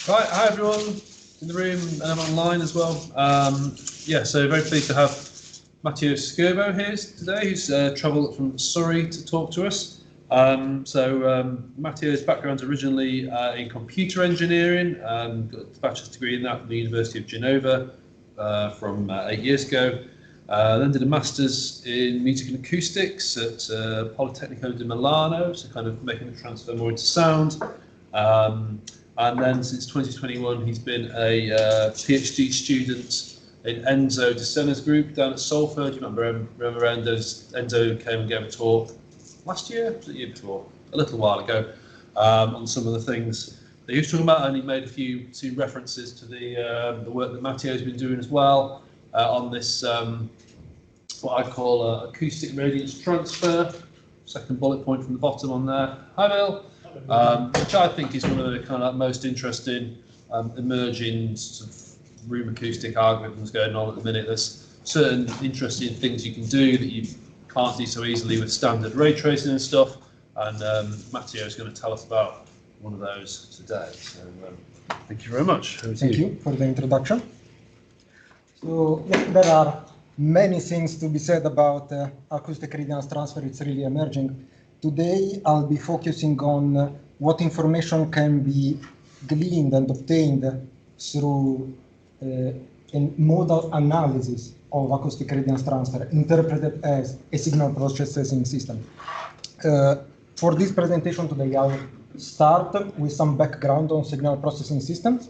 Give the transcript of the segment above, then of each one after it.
Right, hi everyone in the room and online as well. Yeah, so very pleased to have Matteo Scerbo here today, who's travelled from Surrey to talk to us. Matteo's background's originally in computer engineering, got a bachelor's degree in that from the University of Genova from 8 years ago. Then did a master's in music and acoustics at Politecnico di Milano, so kind of making the transfer more into sound. And then since 2021, he's been a PhD student in Enzo De Sena's group down at Salford. You remember Enzo came and gave a talk last year, was it the year before? A little while ago, on some of the things that he was talking about, and he made two references to the work that Matteo's been doing as well on this, what I call acoustic radiance transfer. Second bullet point from the bottom on there. Hi, Bill. Which I think is one of the kind of most interesting emerging sort of room acoustic algorithms going on at the minute. There's certain interesting things you can do that you can't do so easily with standard ray tracing and stuff, and Matteo is going to tell us about one of those today. So thank you very much. Thank you for the introduction. So yeah, there are many things to be said about acoustic radiance transfer. It's really emerging. Today, I'll be focusing on what information can be gleaned and obtained through a modal analysis of acoustic radiance transfer, interpreted as a signal processing system. For this presentation today, I'll start with some background on signal processing systems,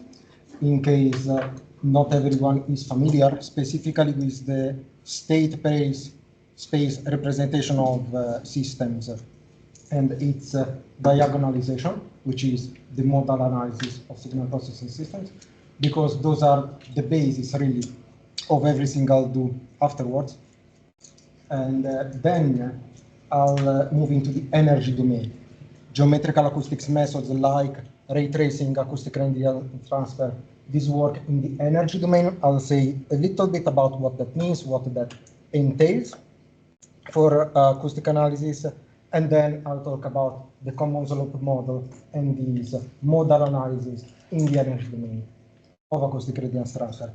in case not everyone is familiar, specifically with the state space representation of systems and its diagonalization, which is the modal analysis of signal processing systems, because those are the basis really of everything I'll do afterwards. And then I'll move into the energy domain. Geometrical acoustics methods like ray tracing, acoustic radiance transfer, this work in the energy domain. I'll say a little bit about what that means, what that entails for acoustic analysis, and then I'll talk about the common loop model and these modal analysis in the energy domain of acoustic radiance transfer.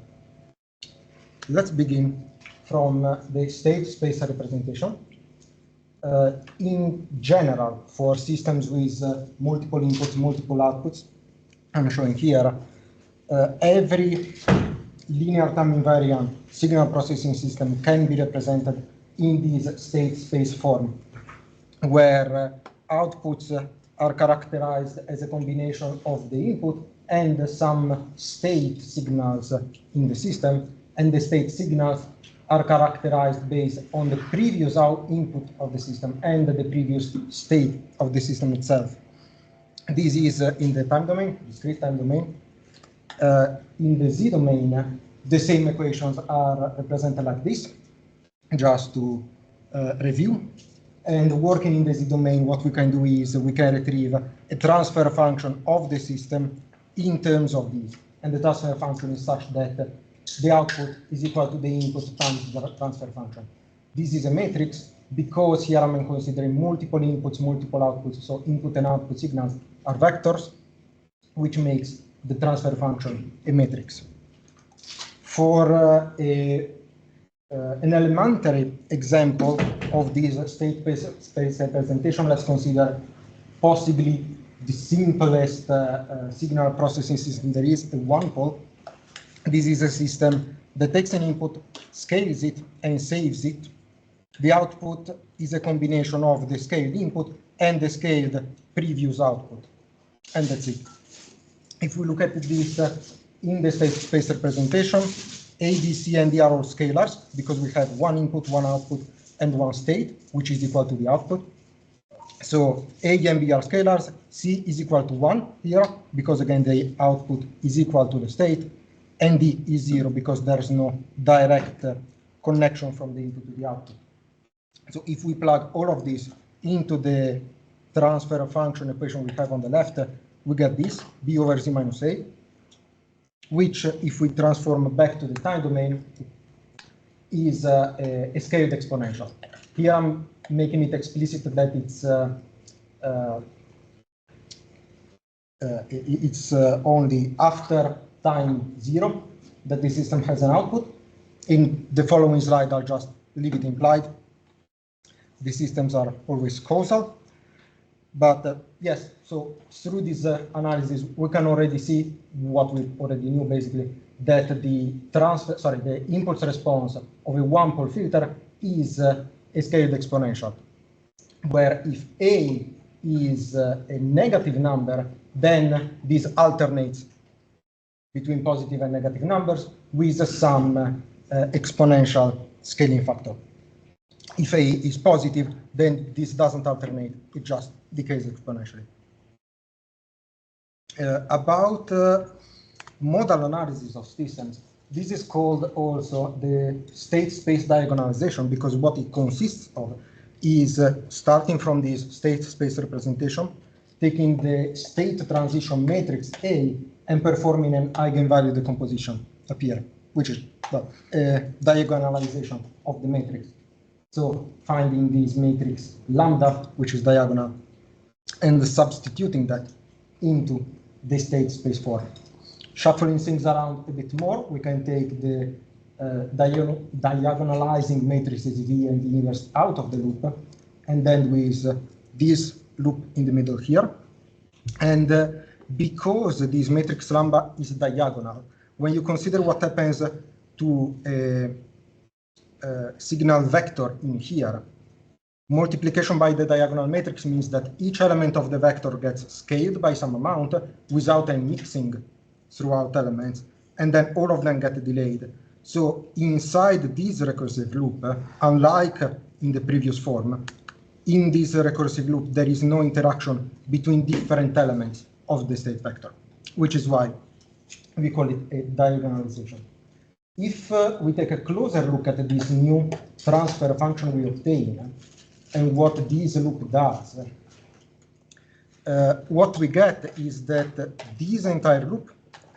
Let's begin from the state space representation. In general, for systems with multiple inputs, multiple outputs, I'm showing here, every linear time invariant signal processing system can be represented in this state space form, where outputs are characterized as a combination of the input and some state signals in the system, and the state signals are characterized based on the previous input of the system and the previous state of the system itself. This is in the time domain, discrete time domain. In the Z domain, the same equations are represented like this, just to review. And working in the Z domain, what we can do is we can retrieve a transfer function of the system in terms of these. And the transfer function is such that the output is equal to the input times the transfer function. This is a matrix because here I'm considering multiple inputs, multiple outputs. So input and output signals are vectors, which makes the transfer function a matrix. For an elementary example of this state space representation, let's consider possibly the simplest signal processing system there is, a one-pole. This is a system that takes an input, scales it, and saves it. The output is a combination of the scaled input and the scaled previous output, and that's it. If we look at this in the state space representation, A, B, C, and D are all scalars because we have one input, one output, and one state, which is equal to the output. So A and B are scalars, C is equal to 1 here, because again the output is equal to the state, and D is 0 because there's no direct connection from the input to the output. So if we plug all of this into the transfer function equation we have on the left, we get this, B over Z minus A, which if we transform back to the time domain is a scaled exponential. Here I'm making it explicit that it's it's only after time 0 that the system has an output. In the following slide, I'll just leave it implied. The systems are always causal. But yes, so through this analysis, we can already see what we already knew, basically, that the impulse response of a one-pole filter is a scaled exponential, where if A is a negative number, then this alternates between positive and negative numbers with some exponential scaling factor. If A is positive, then this doesn't alternate, it just decays exponentially. About modal analysis of systems, this is called also the state space diagonalization, because what it consists of is starting from this state space representation, taking the state transition matrix A and performing an eigenvalue decomposition up here, which is a diagonalization of the matrix. So finding this matrix lambda, which is diagonal, and substituting that into the state space form. Shuffling things around a bit more, we can take the diagonalizing matrices V and the inverse out of the loop, and then with this loop in the middle here. And because this matrix lambda is diagonal, when you consider what happens to a signal vector in here, multiplication by the diagonal matrix means that each element of the vector gets scaled by some amount without any mixing throughout elements, and then all of them get delayed. So inside this recursive loop, unlike in the previous form, in this recursive loop, there is no interaction between different elements of the state vector, which is why we call it a diagonalization. If we take a closer look at this new transfer function we obtain and what this loop does, what we get is that this entire loop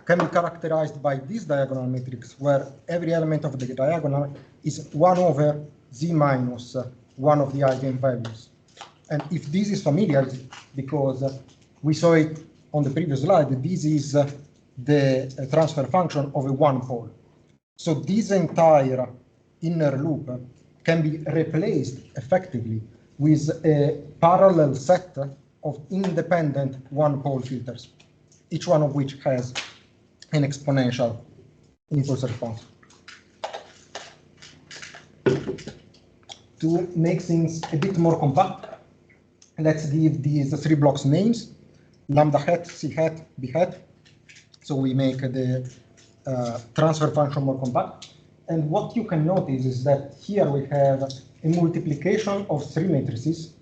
can be characterized by this diagonal matrix, where every element of the diagonal is 1 over z minus one of the eigenvalues. And if this is familiar, because we saw it on the previous slide, this is the transfer function of a one pole. So this entire inner loop can be replaced effectively with a parallel set of independent one-pole filters, each one of which has an exponential impulse response. To make things a bit more compact, let's give these 3 blocks names: lambda hat, c hat, b hat. So we make the transfer function more compact. And what you can notice is that here we have a multiplication of 3 matrices,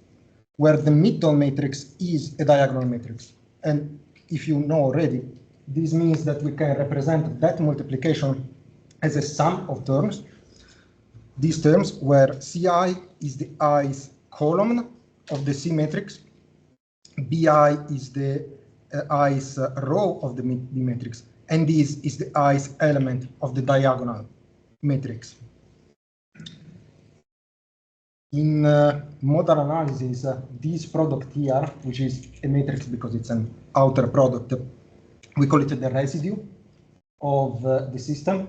where the middle matrix is a diagonal matrix. And if you know already, this means that we can represent that multiplication as a sum of terms. These terms where Ci is the i's column of the C matrix, Bi is the i's row of the B matrix, and this is the i's element of the diagonal matrix. In modal analysis, this product here, which is a matrix because it's an outer product, we call it the residue of the system.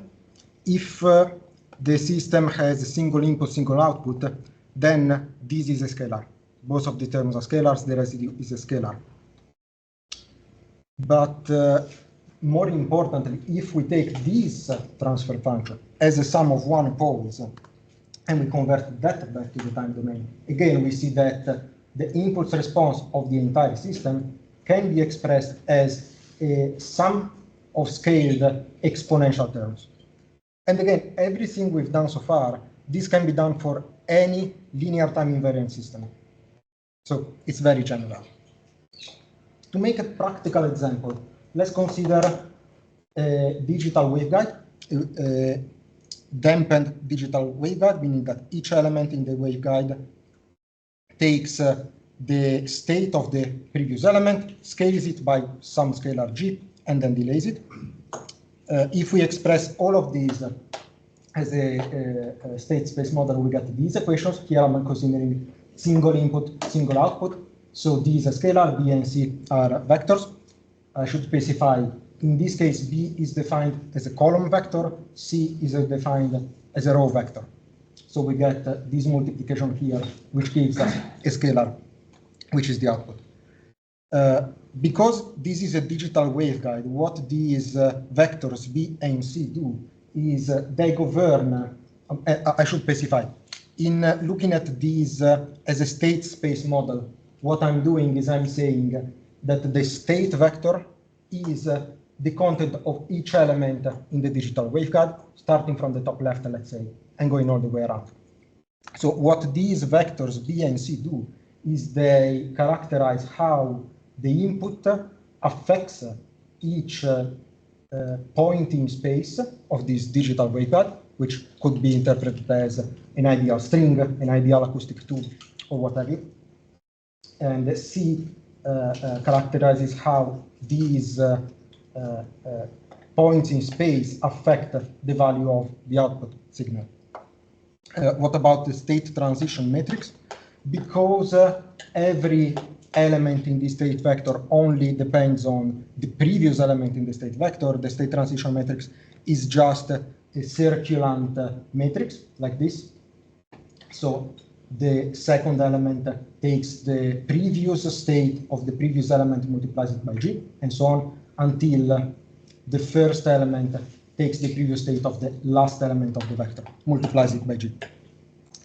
If the system has a single input, single output, then this is a scalar. Both of the terms are scalars, the residue is a scalar. But more importantly, if we take this transfer function as a sum of one poles, and we convert that back to the time domain, again, we see that the impulse response of the entire system can be expressed as a sum of scaled exponential terms. And again, everything we've done so far, this can be done for any linear time-invariant system. So it's very general. To make a practical example, let's consider a digital waveguide, a dampened digital waveguide, meaning that each element in the waveguide takes the state of the previous element, scales it by some scalar g, and then delays it. If we express all of these as a state space model, we get these equations. Here I'm considering single input, single output. So these are scalar, B and C are vectors. I should specify, in this case, B is defined as a column vector, C is defined as a row vector. So we get this multiplication here, which gives us a scalar, which is the output. Because this is a digital waveguide, what these vectors B and C do is they govern, I should specify, in looking at these as a state space model, what I'm doing is I'm saying that the state vector is the content of each element in the digital waveguide, starting from the top left, let's say, and going all the way around. So what these vectors B and C do is they characterize how the input affects each point in space of this digital waveguide, which could be interpreted as an ideal string, an ideal acoustic tube, or whatever. And C characterizes how these points in space affect the value of the output signal. What about the state transition matrix? Because every element in the state vector only depends on the previous element in the state vector, the state transition matrix is just a circulant matrix like this. So the second element takes the previous state of the previous element, multiplies it by G, and so on, until the first element takes the previous state of the last element of the vector, multiplies it by G.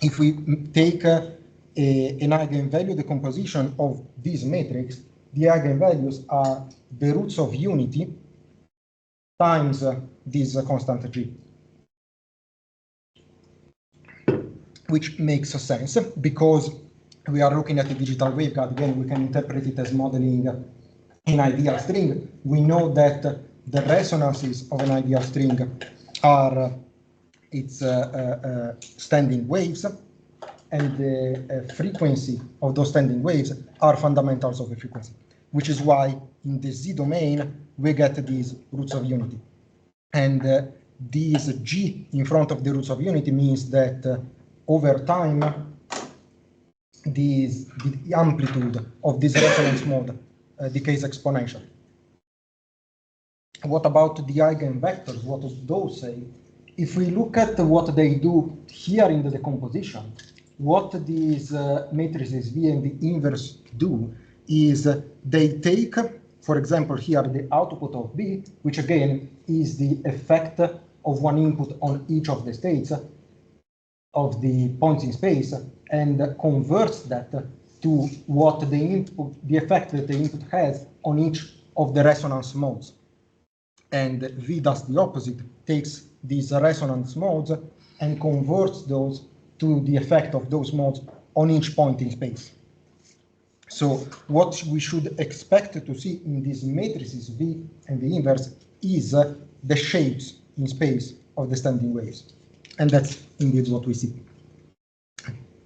If we take an eigenvalue decomposition of this matrix, the eigenvalues are the roots of unity times this constant G, which makes sense because we are looking at the digital waveguide. Again, we can interpret it as modeling an ideal string. We know that the resonances of an ideal string are its standing waves, and the frequency of those standing waves are fundamentals of the frequency, which is why in the Z domain we get these roots of unity. And this G in front of the roots of unity means that over time, the amplitude of this resonance mode decays exponentially. What about the eigenvectors? What do those say? If we look at what they do here in the decomposition, what these matrices V and the inverse do is they take, for example, here the output of B, which again is the effect of one input on each of the states of the points in space, and converts that to what the input, the effect that the input has on each of the resonance modes. And V does the opposite, takes these resonance modes and converts those to the effect of those modes on each point in space. So what we should expect to see in these matrices V and the inverse is the shapes in space of the standing waves. And that's indeed what we see.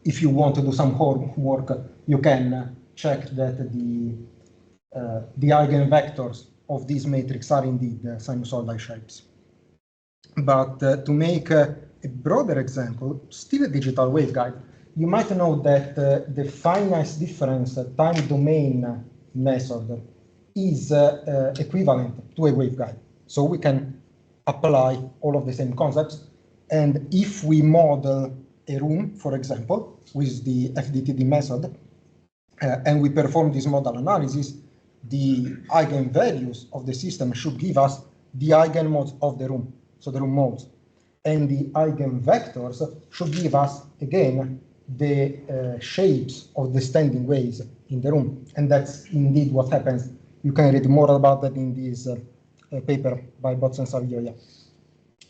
If you want to do some homework, you can check that the eigenvectors of this matrix are indeed sinusoidal shapes. But to make a broader example, still a digital waveguide, you might know that the finite difference time domain method is equivalent to a waveguide. So we can apply all of the same concepts. And if we model a room, for example, with the FDTD method, and we perform this modal analysis, the eigenvalues of the system should give us the eigenmodes of the room, so the room modes. And the eigenvectors should give us, again, the shapes of the standing waves in the room. And that's indeed what happens. You can read more about that in this paper by Botz and Savioia.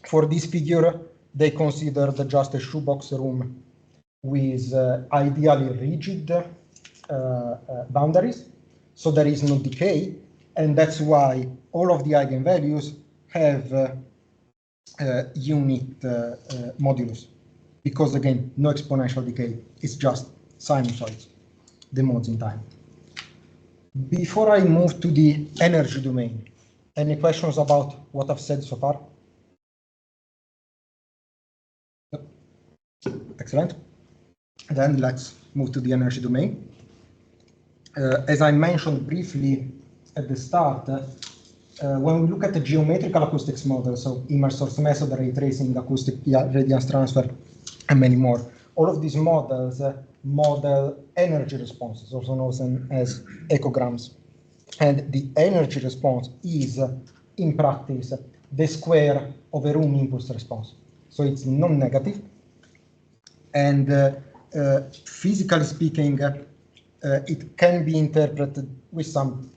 For this figure, they considered just a shoebox room with ideally rigid boundaries. So there is no decay, and that's why all of the eigenvalues have unit modulus, because again, no exponential decay, it's just sinusoids, the modes in time. Before I move to the energy domain, any questions about what I've said so far? Excellent. Then let's move to the energy domain. As I mentioned briefly at the start, when we look at the geometrical acoustics model, so image source method, ray tracing, acoustic radiance transfer, and many more, all of these models model energy responses, also known as echograms. And the energy response is, in practice, the square of a room impulse response. So it's non-negative. And physically speaking, it can be interpreted with some,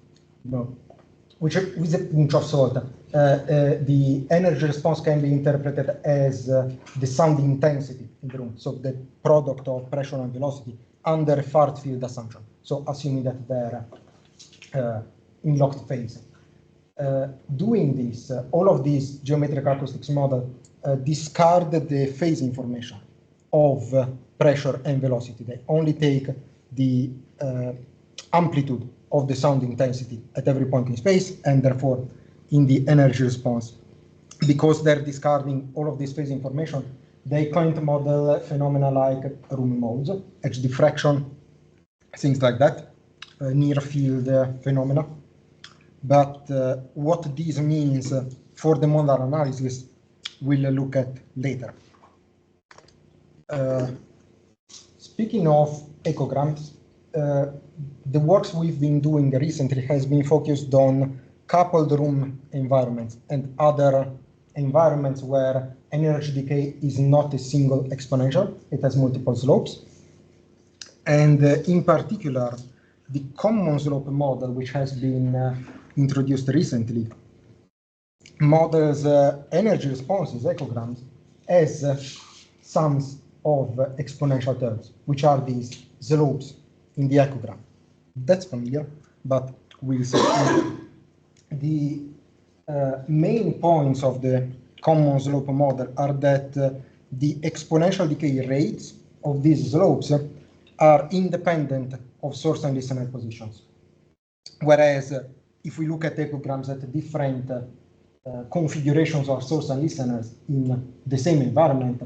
with a pinch of salt. The energy response can be interpreted as the sound intensity in the room, so the product of pressure and velocity under far field assumption. So assuming that they're in locked phase. Doing this, all of these geometric acoustics model discard the phase information of pressure and velocity. They only take the amplitude of the sound intensity at every point in space, and therefore in the energy response. Because they're discarding all of this phase information, they can't model phenomena like room modes, edge diffraction, things like that, near field phenomena. But what this means for the modal analysis, we'll look at later. Speaking of echograms, the works we've been doing recently has been focused on coupled room environments and other environments where energy decay is not a single exponential, it has multiple slopes. And in particular, the common slope model, which has been introduced recently, models energy responses, echograms, as sums of exponential terms, which are these slopes in the echogram. That's familiar, but we'll see. The main points of the common slope model are that the exponential decay rates of these slopes are independent of source and listener positions. Whereas if we look at echograms at different configurations of source and listeners in the same environment,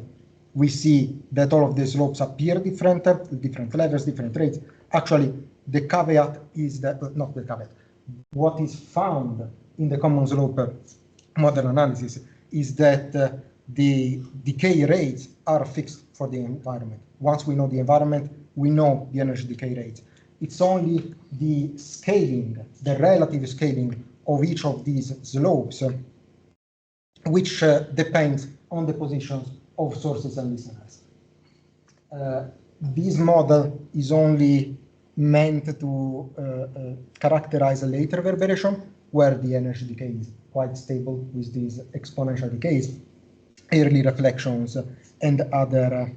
we see that all of the slopes appear different, different levels, different rates. Actually, the caveat is that, not the caveat, what is found in the common slope model analysis is that the decay rates are fixed for the environment. Once we know the environment, we know the energy decay rates. It's only the scaling, the relative scaling of each of these slopes, which depends on the positions of sources and listeners. This model is only meant to characterize a later reverberation, where the energy decay is quite stable with these exponential decays, early reflections, and other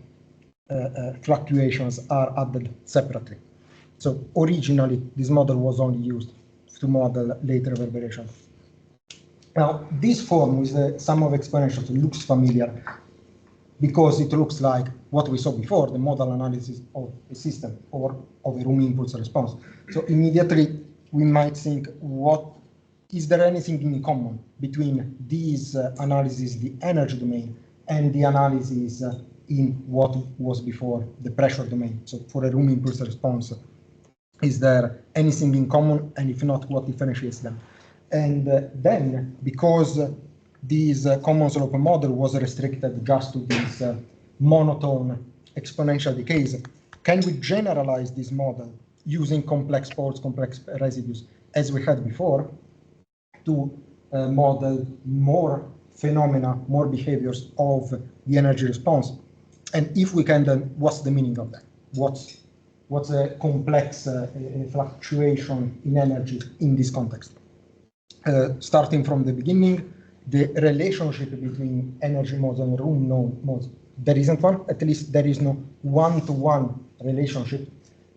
fluctuations are added separately. So originally, this model was only used to model later reverberation. Now, this form with the sum of exponentials looks familiar because it looks like what we saw before, the modal analysis of a system or of a room impulse response. So immediately we might think, is there anything in common between these analyses, the energy domain, and the analysis in what was before the pressure domain? So for a room impulse response, is there anything in common? And if not, what differentiates them? And then, because this common slope model was restricted just to these monotone exponential decays, can we generalize this model using complex poles, complex residues, as we had before, to model more phenomena, more behaviors of the energy response? And if we can, then what's the meaning of that? What's a complex fluctuation in energy in this context? Starting from the beginning, the relationship between energy modes and room modes, there isn't one. At least there is no one-to-one relationship.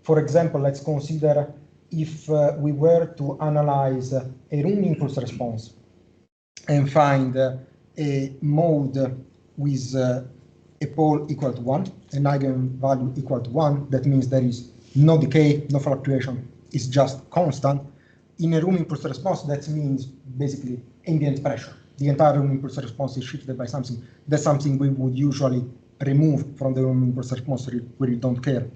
For example, let's consider if we were to analyze a room impulse response and find a mode with a pole equal to 1, an eigenvalue equal to 1, that means there is no decay, no fluctuation, it's just constant. In a room impulse response, that means basically ambient pressure. The entire room impulse response is shifted by something. That's something we would usually remove from the room impulse response. We really don't care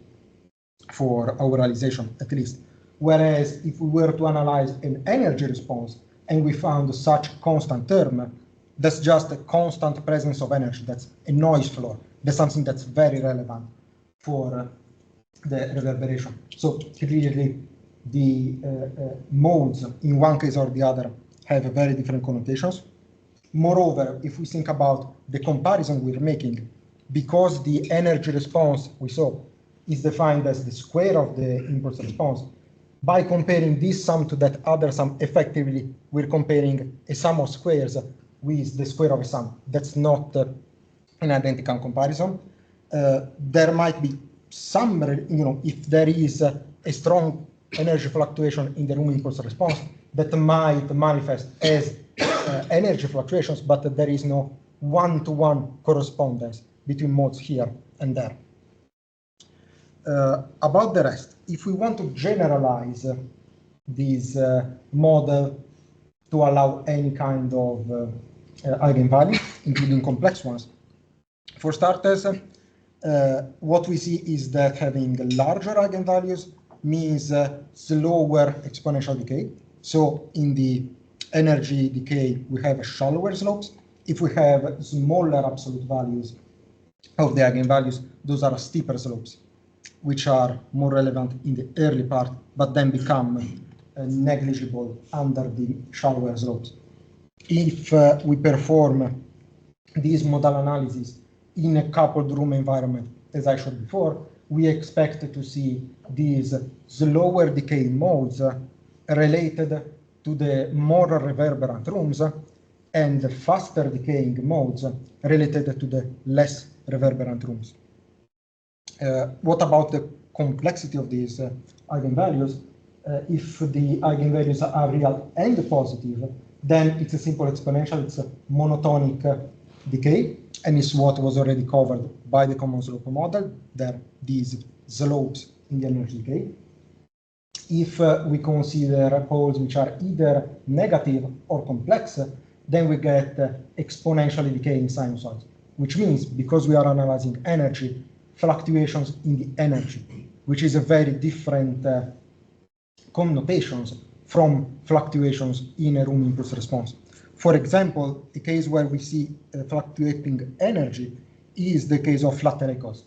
for our realization, at least. Whereas if we were to analyze an energy response and we found such constant term, that's just a constant presence of energy. That's a noise floor. That's something that's very relevant for the reverberation. So clearly the modes in one case or the other have very different connotations. Moreover, if we think about the comparison we're making, because the energy response we saw is defined as the square of the impulse response, by comparing this sum to that other sum, effectively we're comparing a sum of squares with the square of a sum. That's not an identical comparison. There might be some, if there is a strong energy fluctuation in the room impulse response, that might manifest as energy fluctuations, but there is no one-to-one correspondence between modes here and there. About the rest, if we want to generalize this model to allow any kind of eigenvalue, including complex ones, for starters, what we see is that having larger eigenvalues means slower exponential decay. So in the energy decay, we have shallower slopes. If we have smaller absolute values of the eigenvalues, those are steeper slopes, which are more relevant in the early part, but then become negligible under the shallower slopes. If we perform these modal analysis in a coupled room environment, as I showed before, we expect to see these slower decay modes related to the more reverberant rooms and the faster decaying modes related to the less reverberant rooms. What about the complexity of these eigenvalues? If the eigenvalues are real and positive, then it's a simple exponential, it's a monotonic decay, and it's what was already covered by the common slope model. There are these slopes in the energy decay. If we consider poles which are either negative or complex, then we get exponentially decaying sinusoids, which means because we are analyzing energy, fluctuations in the energy, which is a very different connotations from fluctuations in a room impulse response. For example, a case where we see fluctuating energy is the case of flutter echoes.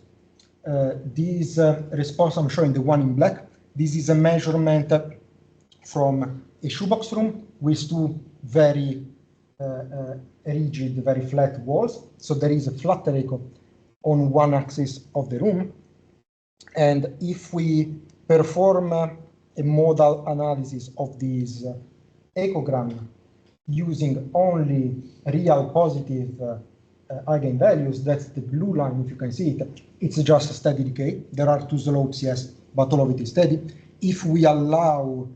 This response I'm showing, the one in black, this is a measurement from a shoebox room with two very rigid, very flat walls. So there is a flutter echo on one axis of the room. And if we perform a modal analysis of this echogram using only real positive eigenvalues, that's the blue line, if you can see it, it's just a steady decay. There are two slopes, yes, but all of it is steady. If we allow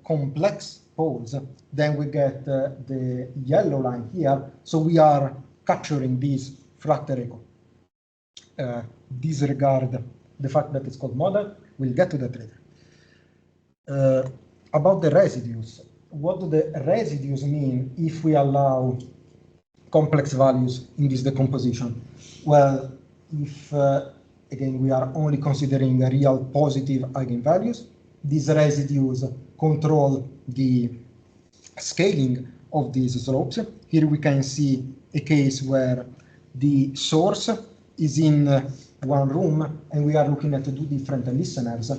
complex poles, then we get the yellow line here. So we are capturing this flutter echo. Disregard the fact that it's called model. We'll get to that later. About the residues, what do the residues mean if we allow complex values in this decomposition? Well, if, again, we are only considering real positive eigenvalues, these residues control the scaling of these slopes. Here we can see a case where the source is in one room and we are looking at two different listeners.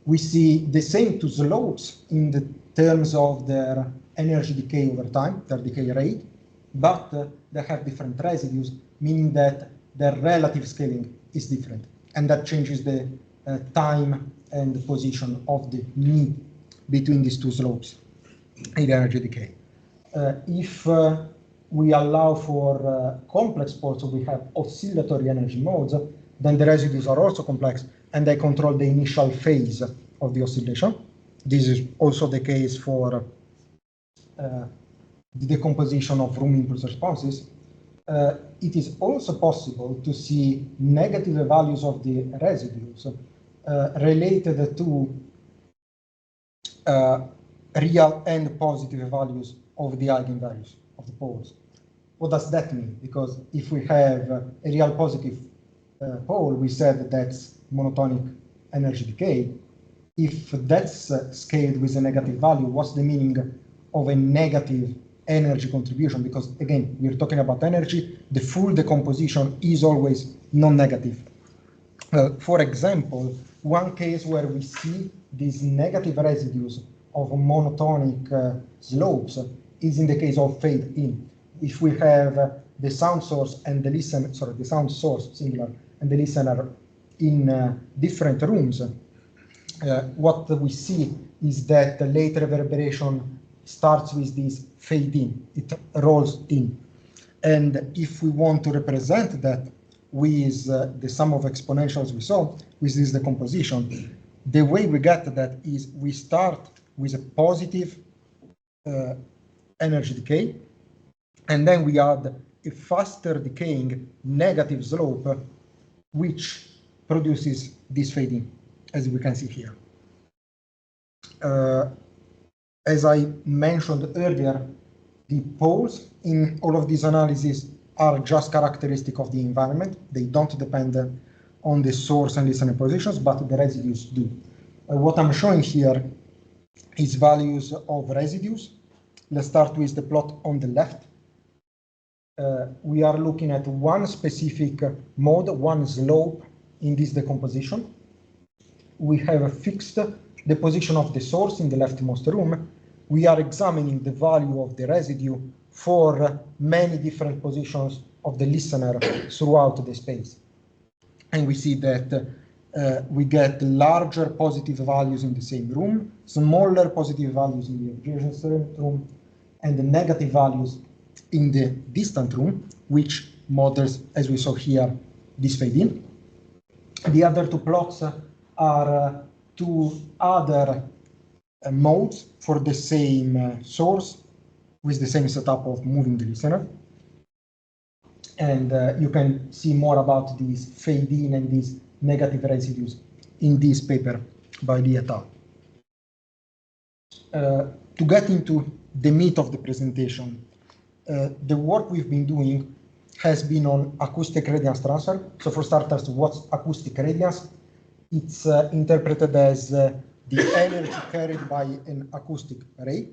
We see the same two slopes in the terms of their energy decay over time, their decay rate, but they have different residues, meaning that their relative scaling is different. And that changes the time and the position of the knee between these two slopes in energy decay. If we allow for complex poles, so we have oscillatory energy modes, then the residues are also complex and they control the initial phase of the oscillation. This is also the case for the decomposition of room impulse responses. It is also possible to see negative values of the residues related to real and positive values of the eigenvalues of the poles. What does that mean? Because if we have a real positive pole, we said that that's monotonic energy decay. if that's scaled with a negative value, what's the meaning of a negative energy contribution? Because again, we're talking about energy. The full decomposition is always non-negative. For example, one case where we see these negative residues of monotonic slopes is in the case of fade in. If we have the sound source and the listener, sorry, the sound source singular and the listener in different rooms, what we see is that the late reverberation starts with this fade in, it rolls in. And if we want to represent that with the sum of exponentials we saw, with this decomposition, the way we get that is we start with a positive energy decay, and then we add a faster decaying negative slope, which produces this fading, as we can see here. As I mentioned earlier, the poles in all of these analyses are just characteristic of the environment. They don't depend on the source and listener positions, but the residues do. What I'm showing here is values of residues. Let's start with the plot on the left. We are looking at one specific mode, one slope in this decomposition. We have fixed the position of the source in the leftmost room. We are examining the value of the residue for many different positions of the listener throughout the space. And we see that we get larger positive values in the same room, smaller positive values in the adjacent room, and the negative values in the distant room, which models, as we saw here, this fade in. The other two plots are two other modes for the same source with the same setup of moving the listener. And you can see more about these fade in and these negative residues in this paper by Lee et al. To get into the meat of the presentation, the work we've been doing has been on acoustic radiance transfer. So for starters, what's acoustic radiance? It's interpreted as the energy carried by an acoustic ray.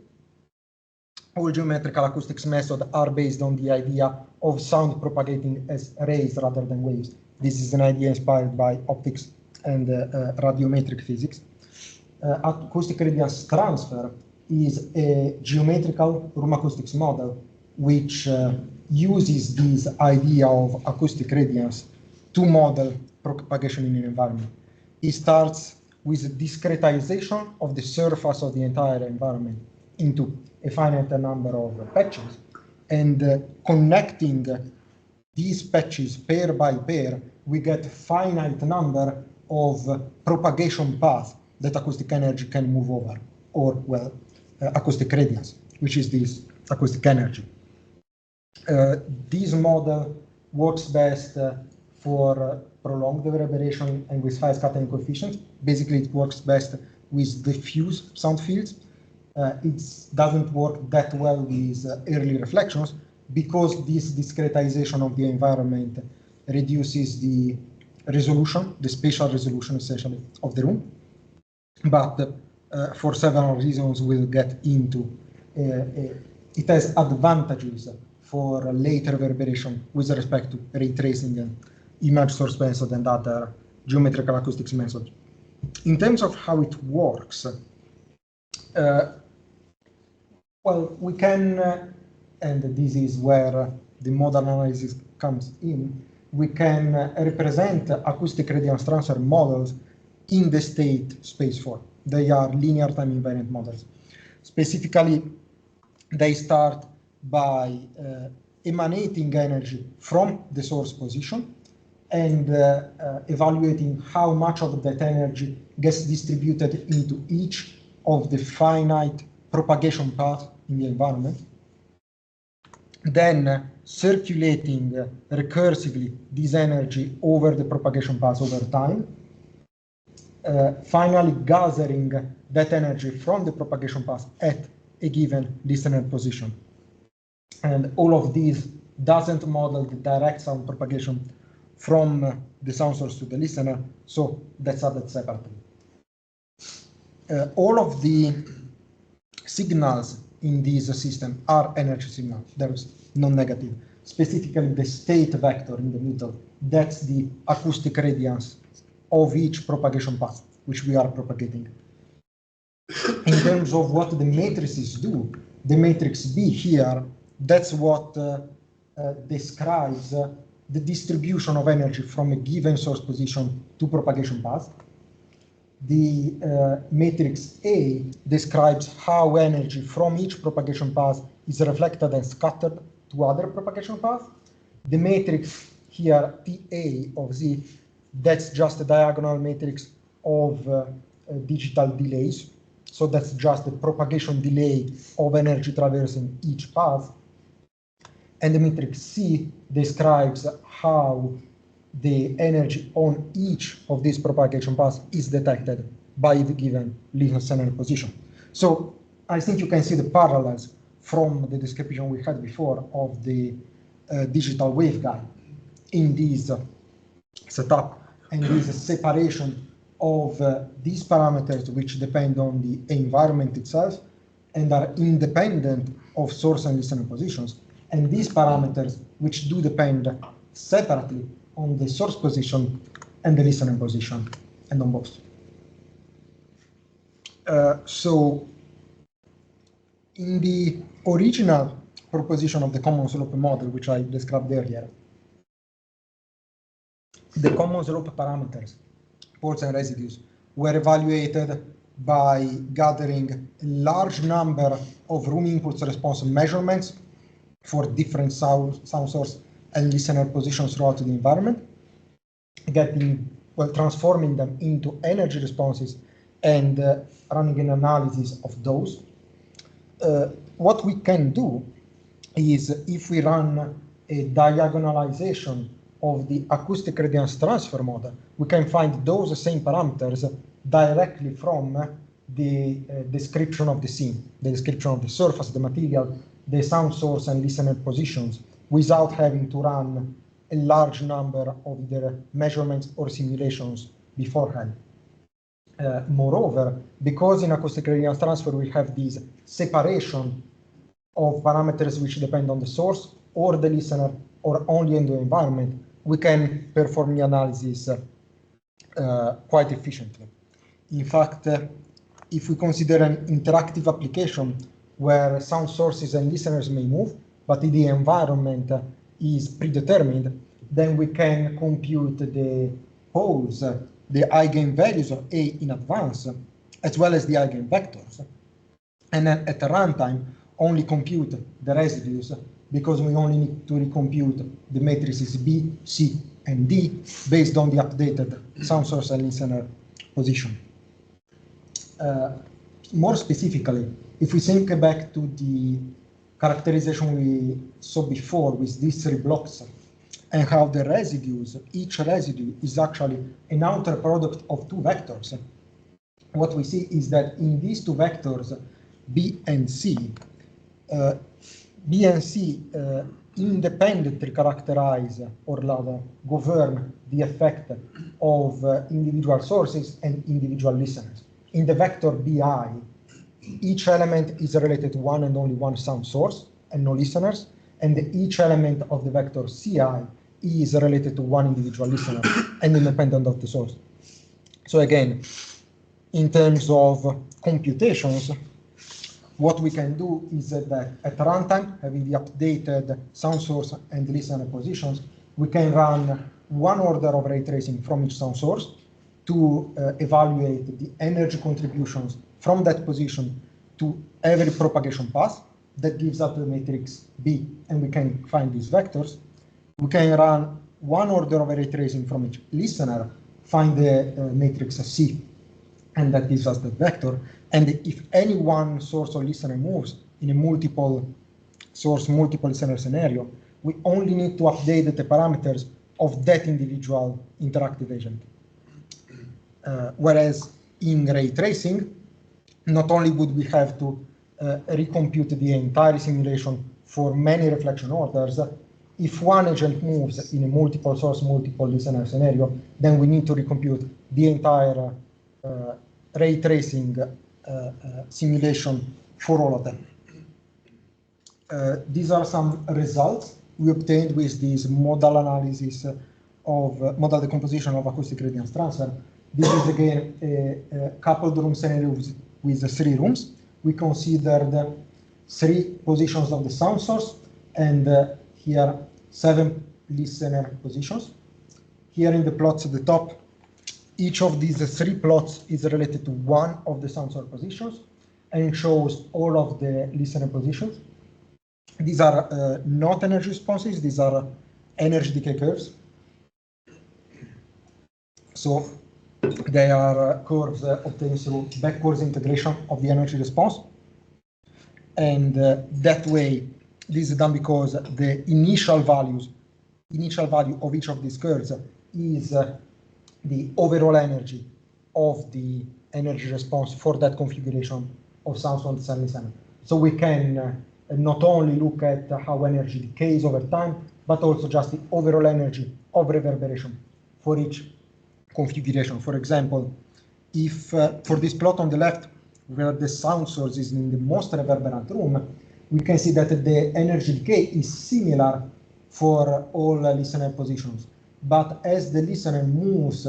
All geometrical acoustics methods are based on the idea of sound propagating as rays rather than waves. This is an idea inspired by optics and radiometric physics. Acoustic radiance transfer is a geometrical room acoustics model which uses this idea of acoustic radiance to model propagation in an environment. It starts with discretization of the surface of the entire environment into a finite number of patches, and connecting these patches pair by pair, we get a finite number of propagation paths that acoustic energy can move over, or, well, acoustic radiance, which is this acoustic energy. This model works best for prolonged reverberation and with high scattering coefficients. Basically, it works best with diffuse sound fields. It doesn't work that well with early reflections because this discretization of the environment reduces the resolution, the spatial resolution essentially of the room. But for several reasons we'll get into, it has advantages for late reverberation with respect to ray tracing and image source method and other geometrical acoustics methods. In terms of how it works, well, we can, and this is where the modal analysis comes in, we can represent acoustic radiance transfer models in the state space form. They are linear time-invariant models. Specifically, they start by emanating energy from the source position and evaluating how much of that energy gets distributed into each of the finite propagation paths in the environment. Then circulating recursively this energy over the propagation paths over time. Finally gathering that energy from the propagation path at a given listener position. And all of these doesn't model the direct sound propagation from the sound source to the listener, so that's added separately. all of the signals in this system are energy signals. There's no negative. Specifically, the state vector in the middle, that's the acoustic radiance of each propagation path, which we are propagating. In terms of what the matrices do, the matrix B here, that's what describes the distribution of energy from a given source position to propagation path. The matrix A describes how energy from each propagation path is reflected and scattered to other propagation paths. The matrix here, PA of Z, that's just a diagonal matrix of digital delays. So that's just the propagation delay of energy traversing each path. And the matrix C describes how the energy on each of these propagation paths is detected by the given listener position. So I think you can see the parallels from the description we had before of the digital waveguide in this setup and this separation of these parameters which depend on the environment itself and are independent of source and listener positions, and these parameters which do depend separately on the source position and the listener position, and on both. So in the original proposition of the common slope model, which I described earlier, the common slope parameters, poles and residues, were evaluated by gathering a large number of room impulse response measurements for different sound source and listener positions throughout the environment, transforming them into energy responses and running an analysis of those. What we can do is, if we run a diagonalization of the acoustic radiance transfer model, we can find those same parameters directly from the description of the scene, the description of the surface, the material, the sound source and listener positions, without having to run a large number of either measurements or simulations beforehand. Moreover, because in acoustic radiance transfer we have this separation of parameters which depend on the source or the listener or only in the environment, we can perform the analysis quite efficiently. In fact, if we consider an interactive application where sound sources and listeners may move, but the environment is predetermined, then we can compute the poles, the eigenvalues of A in advance, as well as the eigenvectors. And then at the runtime, only compute the residues, because we only need to recompute the matrices B, C, and D based on the updated sound source and listener position. More specifically, if we think back to the characterization we saw before with these three blocks, and how the residues, each residue is actually an outer product of two vectors, what we see is that in these two vectors, B and C independently characterize or rather govern the effect of individual sources and individual listeners. In the vector BI, each element is related to one and only one sound source and no listeners, and each element of the vector CI is related to one individual listener and independent of the source. So again, in terms of computations, what we can do is that at runtime, having the updated sound source and listener positions, we can run one order of ray tracing from each sound source to evaluate the energy contributions from that position to every propagation path. That gives us the matrix B, and we can find these vectors. We can run one order of ray tracing from each listener, find the matrix C, and that gives us the vector. And if any one source or listener moves in a multiple source, multiple listener scenario, we only need to update the parameters of that individual interactive agent. Whereas in ray tracing, not only would we have to recompute the entire simulation for many reflection orders, if one agent moves in a multiple source, multiple listener scenario, then we need to recompute the entire ray tracing simulation for all of them. These are some results we obtained with this modal analysis of modal decomposition of acoustic radiance transfer. This is again a coupled room scenario with 3 rooms. We considered 3 positions of the sound source and here 7 listener positions. Here in the plots at the top, each of these 3 plots is related to one of the sound source positions and shows all of the listener positions. These are not energy responses, these are energy decay curves. So they are curves obtained through backwards integration of the energy response. And that way, this is done because the initial value of each of these curves is the overall energy of the energy response for that configuration of sound source and listener. So we can not only look at how energy decays over time, but also just the overall energy of reverberation for each configuration. For example, if for this plot on the left, where the sound source is in the most reverberant room, we can see that the energy decay is similar for all listener positions. But as the listener moves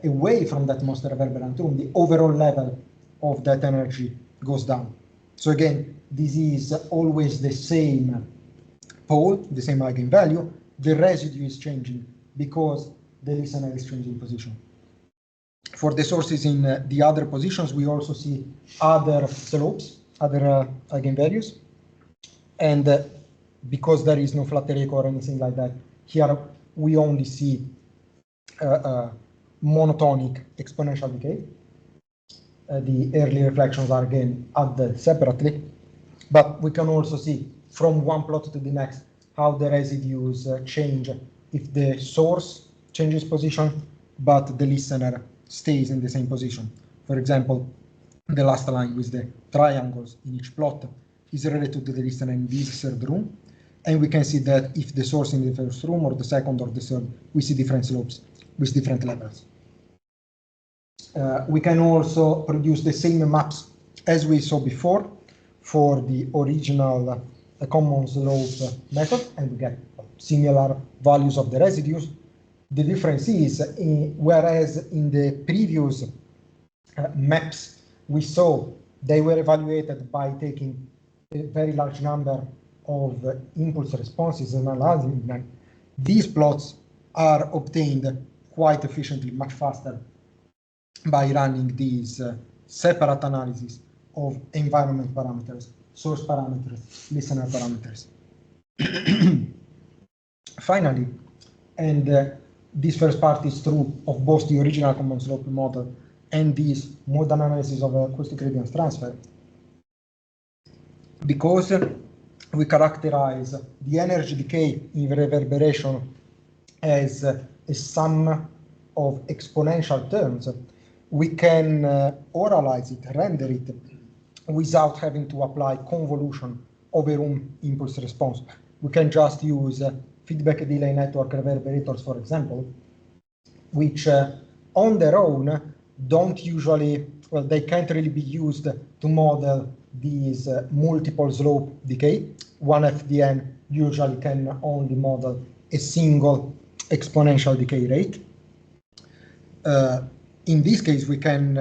away from that most reverberant room, the overall level of that energy goes down. So again, this is always the same pole, the same eigenvalue. The residue is changing because the listener is changing position. For the sources in the other positions, we also see other slopes, other eigenvalues. And because there is no flat echo or anything like that, here we only see monotonic exponential decay. The early reflections are again added separately, but we can also see from one plot to the next how the residues change if the source changes position, but the listener stays in the same position. For example, the last line with the triangles in each plot is related to the listener in this third room. And we can see that if the source in the first room or the second or the third, we see different slopes with different levels. We can also produce the same maps as we saw before for the original common slope method, and we get similar values of the residues. The difference is, whereas in the previous maps we saw they were evaluated by taking a very large number of impulse responses and analyzing them, these plots are obtained quite efficiently, much faster, by running these separate analyses of environment parameters, source parameters, listener parameters. Finally, and this first part is true of both the original common slope model and this modal analysis of acoustic radiance transfer, because we characterize the energy decay in reverberation as a sum of exponential terms, we can oralize it, render it, without having to apply convolution of a room impulse response. We can just use feedback delay network reverberators, for example, which on their own don't usually, well, they can't really be used to model these multiple slope decay. One FDN usually can only model a single exponential decay rate. In this case, we can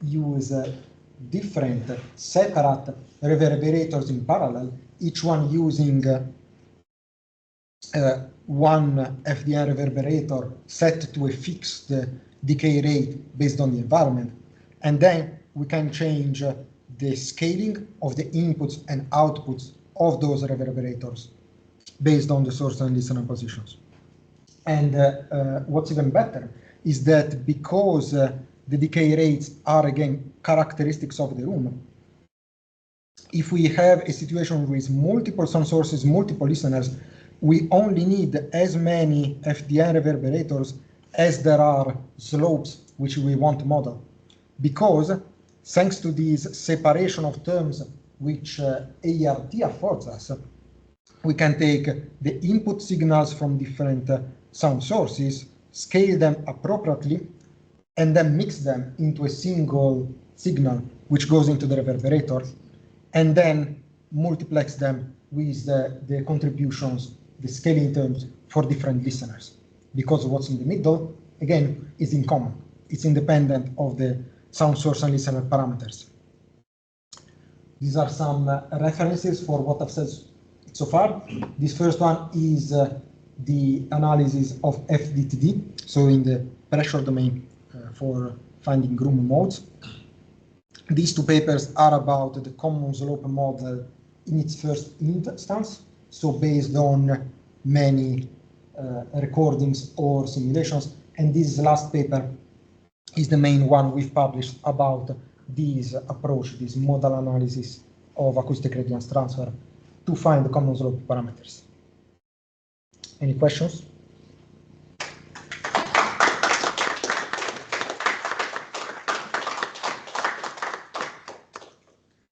use different separate reverberators in parallel, each one using one FDN reverberator set to a fixed decay rate based on the environment. And then we can change the scaling of the inputs and outputs of those reverberators based on the source and listener positions. And what's even better is that because the decay rates are again characteristics of the room, if we have a situation with multiple sound sources, multiple listeners, we only need as many FDN reverberators as there are slopes which we want to model. Because thanks to this separation of terms which ART affords us, we can take the input signals from different sound sources, scale them appropriately, and then mix them into a single signal, which goes into the reverberator, and then multiplex them with the contributions, the scaling terms for different listeners. Because what's in the middle, again, is in common. It's independent of the sound source and listener parameters. These are some references for what I've said so far. This first one is the analysis of FDTD, so in the pressure domain for finding Grumman modes. These two papers are about the common slope model in its first instance, so based on many recordings or simulations. And this last paper is the main one we've published about this approach, this modal analysis of acoustic radiance transfer to find the common slope parameters. Any questions?